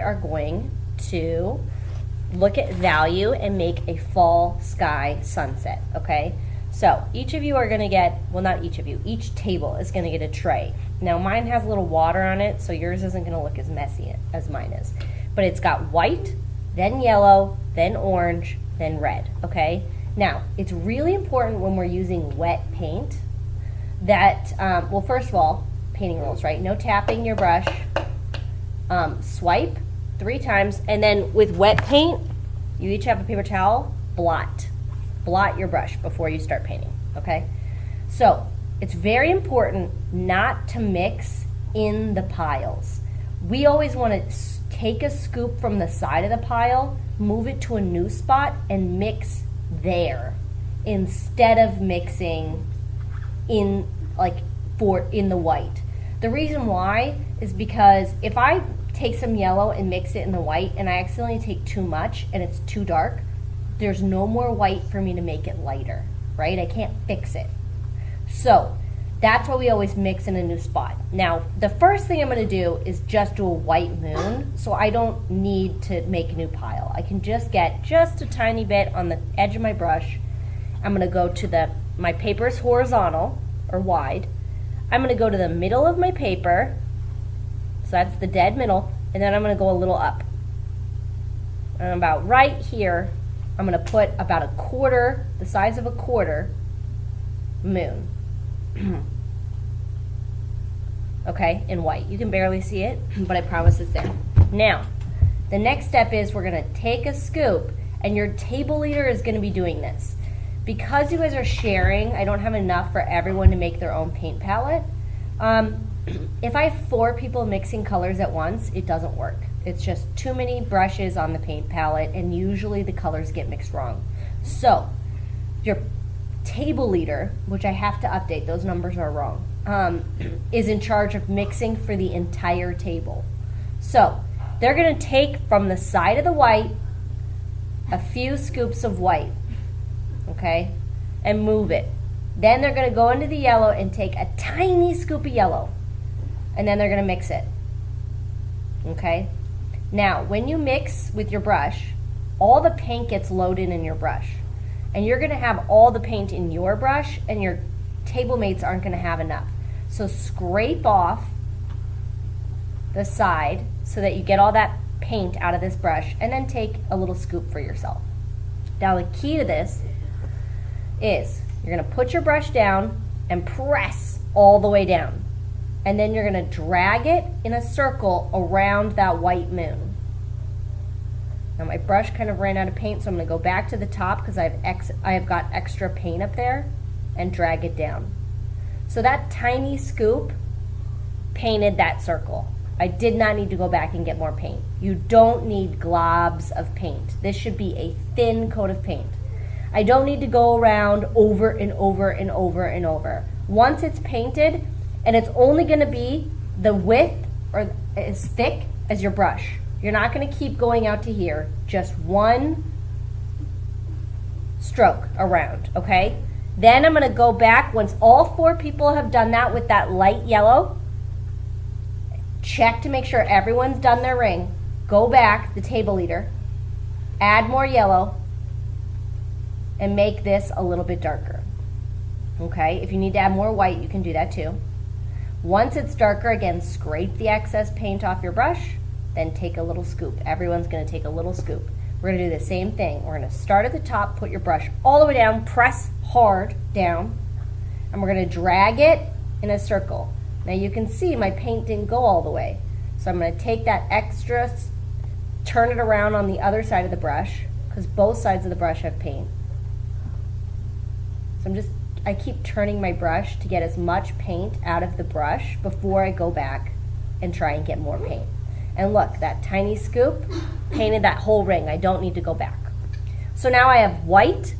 are going to look at value and make a fall sky sunset, okay? So each of you are gonna get, well, not each of you, each table is gonna get a tray. Now mine has a little water on it, so yours isn't gonna look as messy as mine is. But it's got white, then yellow, then orange, then red, okay? Now, it's really important when we're using wet paint that, well, first of all, painting rules, right? No tapping your brush, swipe 3 times, and then with wet paint, you each have a paper towel, blot your brush before you start painting, okay? So it's very important not to mix in the piles. We always want to take a scoop from the side of the pile, move it to a new spot, and mix there instead of mixing in in the white. The reason why is because if I take some yellow and mix it in the white and I accidentally take too much and it's too dark, there's no more white for me to make it lighter, right? I can't fix it. So that's why we always mix in a new spot. Now, the first thing I'm gonna do is just do a white moon, so I don't need to make a new pile. I can just get just a tiny bit on the edge of my brush. I'm gonna go to my paper is horizontal or wide. I'm gonna go to the middle of my paper, so that's the dead middle, and then I'm gonna go a little up. And about right here, I'm gonna put about a quarter, the size of a quarter, moon. Okay, in white. You can barely see it, but I promise it's there. Now, the next step is we're gonna take a scoop, and your table leader is gonna be doing this. Because you guys are sharing, I don't have enough for everyone to make their own paint palette. If I have 4 people mixing colors at once, it doesn't work. It's just too many brushes on the paint palette, and usually the colors get mixed wrong. So, your table leader, which I have to update, those numbers are wrong, is in charge of mixing for the entire table. So, they're gonna take from the side of the white a few scoops of white, okay, and move it. Then they're gonna go into the yellow and take a tiny scoop of yellow, and then they're gonna mix it, okay? Now, when you mix with your brush, all the paint gets loaded in your brush, and you're gonna have all the paint in your brush, and your table mates aren't gonna have enough. So scrape off the side so that you get all that paint out of this brush, and then take a little scoop for yourself. Now the key to this is you're gonna put your brush down and press all the way down. And then you're gonna drag it in a circle around that white moon. Now my brush kind of ran out of paint, so I'm gonna go back to the top because I have got extra paint up there, and drag it down. So that tiny scoop painted that circle. I did not need to go back and get more paint. You don't need globs of paint. This should be a thin coat of paint. I don't need to go around over and over and over and over. Once it's painted, and it's only gonna be the width or as thick as your brush. You're not gonna keep going out to here, just one stroke around, okay? Then I'm gonna go back, once all 4 people have done that with that light yellow, check to make sure everyone's done their ring, go back, the table leader, add more yellow, and make this a little bit darker, okay? If you need to add more white, you can do that too. Once it's darker, again, scrape the excess paint off your brush, then take a little scoop. Everyone's gonna take a little scoop. We're gonna do the same thing. We're gonna start at the top, put your brush all the way down, press hard down, and we're gonna drag it in a circle. Now you can see my paint didn't go all the way. So I'm gonna take that extra, turn it around on the other side of the brush, because both sides of the brush have paint. So I keep turning my brush to get as much paint out of the brush before I go back and try and get more paint. And look, that tiny scoop painted that whole ring. I don't need to go back. So now I have white,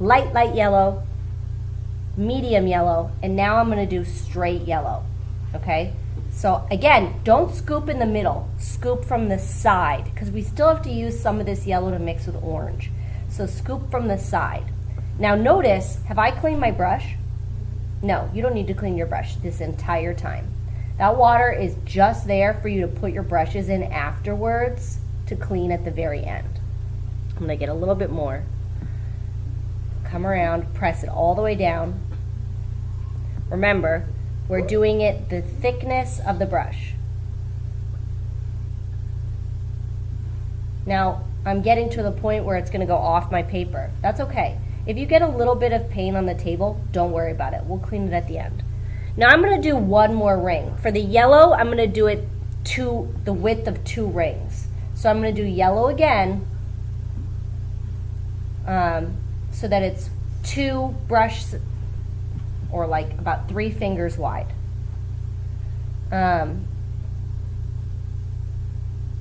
light yellow, medium yellow, and now I'm gonna do straight yellow, okay? So again, don't scoop in the middle, scoop from the side, because we still have to use some of this yellow to mix with orange. So scoop from the side. Now notice, have I cleaned my brush? No, you don't need to clean your brush this entire time. That water is just there for you to put your brushes in afterwards to clean at the very end. I'm gonna get a little bit more. Come around, press it all the way down. Remember, we're doing it the thickness of the brush. Now, I'm getting to the point where it's gonna go off my paper. That's okay. If you get a little bit of paint on the table, don't worry about it. We'll clean it at the end. Now I'm gonna do one more ring. For the yellow, I'm gonna do it to the width of 2 rings. So I'm gonna do yellow again, so that it's 2 brushes, or like about 3 fingers wide.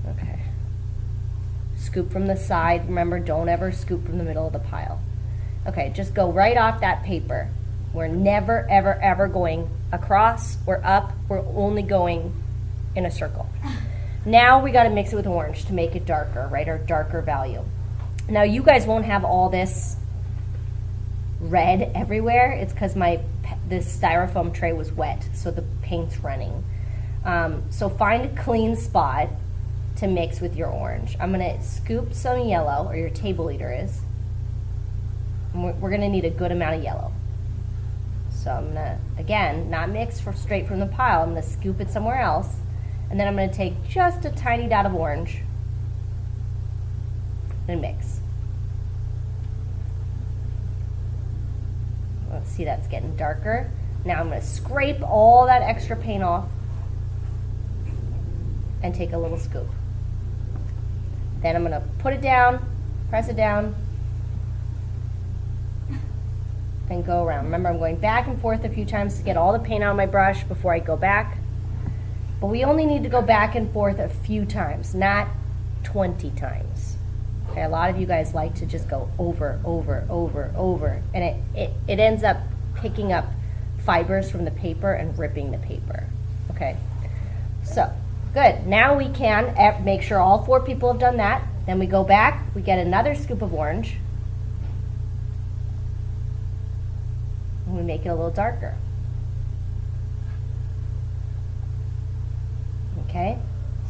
Okay. Scoop from the side. Remember, don't ever scoop from the middle of the pile. Okay, just go right off that paper. We're never, ever, ever going across or up. We're only going in a circle. Now we gotta mix it with orange to make it darker, right, or darker value. Now you guys won't have all this red everywhere. It's because this styrofoam tray was wet, so the paint's running. So find a clean spot to mix with your orange. I'm gonna scoop some yellow, or your table leader is. And we're gonna need a good amount of yellow. So I'm gonna, again, not mix straight from the pile. I'm gonna scoop it somewhere else. And then I'm gonna take just a tiny dot of orange and mix. Let's see, that's getting darker. Now I'm gonna scrape all that extra paint off and take a little scoop. Then I'm gonna put it down, press it down, and go around. Remember, I'm going back and forth a few times to get all the paint out of my brush before I go back. But we only need to go back and forth a few times, not 20 times. Okay, a lot of you guys like to just go over, and it ends up picking up fibers from the paper and ripping the paper. Okay, so good. Now we can make sure all 4 people have done that. Then we go back, we get another scoop of orange, and we make it a little darker. Okay,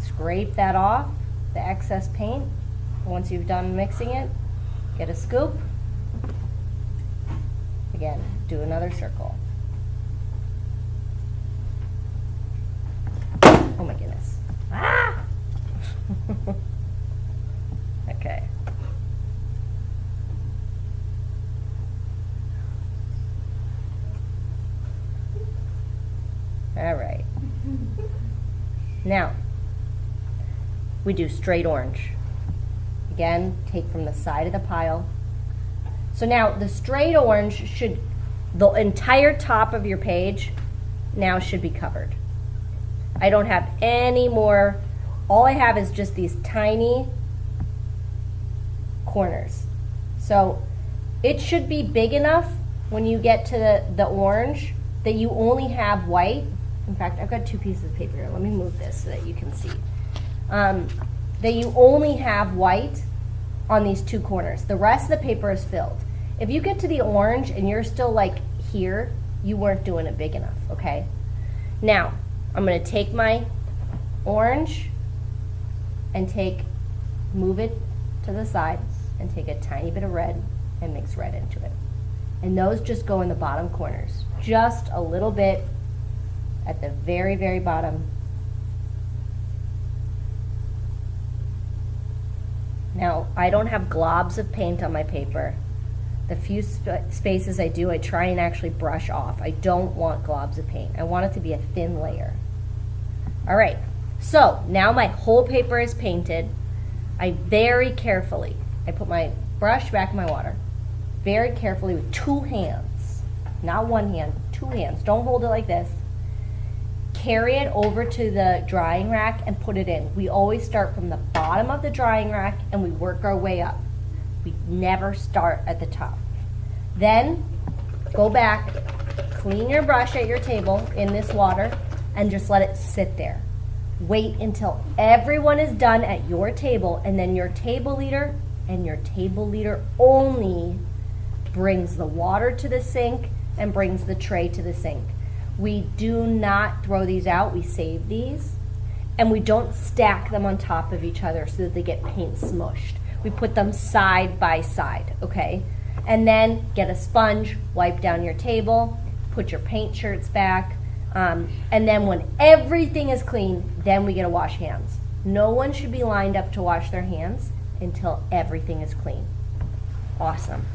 scrape that off, the excess paint. Once you've done mixing it, get a scoop. Again, do another circle. Oh my goodness. Ah! Okay. All right. Now, we do straight orange. Again, take from the side of the pile. So now the straight orange should, the entire top of your page now should be covered. I don't have any more, all I have is just these tiny corners. So it should be big enough when you get to the orange that you only have white. In fact, I've got 2 pieces of paper here. Let me move this so that you can see. That you only have white on these 2 corners. The rest of the paper is filled. If you get to the orange and you're still like here, you weren't doing it big enough, okay? Now, I'm gonna take my orange and move it to the side and take a tiny bit of red and mix red into it. And those just go in the bottom corners. Just a little bit at the very, very bottom. Now, I don't have globs of paint on my paper. The few spaces I do, I try and actually brush off. I don't want globs of paint. I want it to be a thin layer. All right, so now my whole paper is painted. I very carefully, I put my brush back in my water, very carefully with 2 hands, not 1 hand, 2 hands. Don't hold it like this. Carry it over to the drying rack and put it in. We always start from the bottom of the drying rack and we work our way up. We never start at the top. Then go back, clean your brush at your table in this water and just let it sit there. Wait until everyone is done at your table, and then your table leader and your table leader only brings the water to the sink and brings the tray to the sink. We do not throw these out, we save these. And we don't stack them on top of each other so that they get paint smushed. We put them side by side, okay? And then get a sponge, wipe down your table, put your paint shirts back, and then when everything is clean, then we get to wash hands. No one should be lined up to wash their hands until everything is clean. Awesome.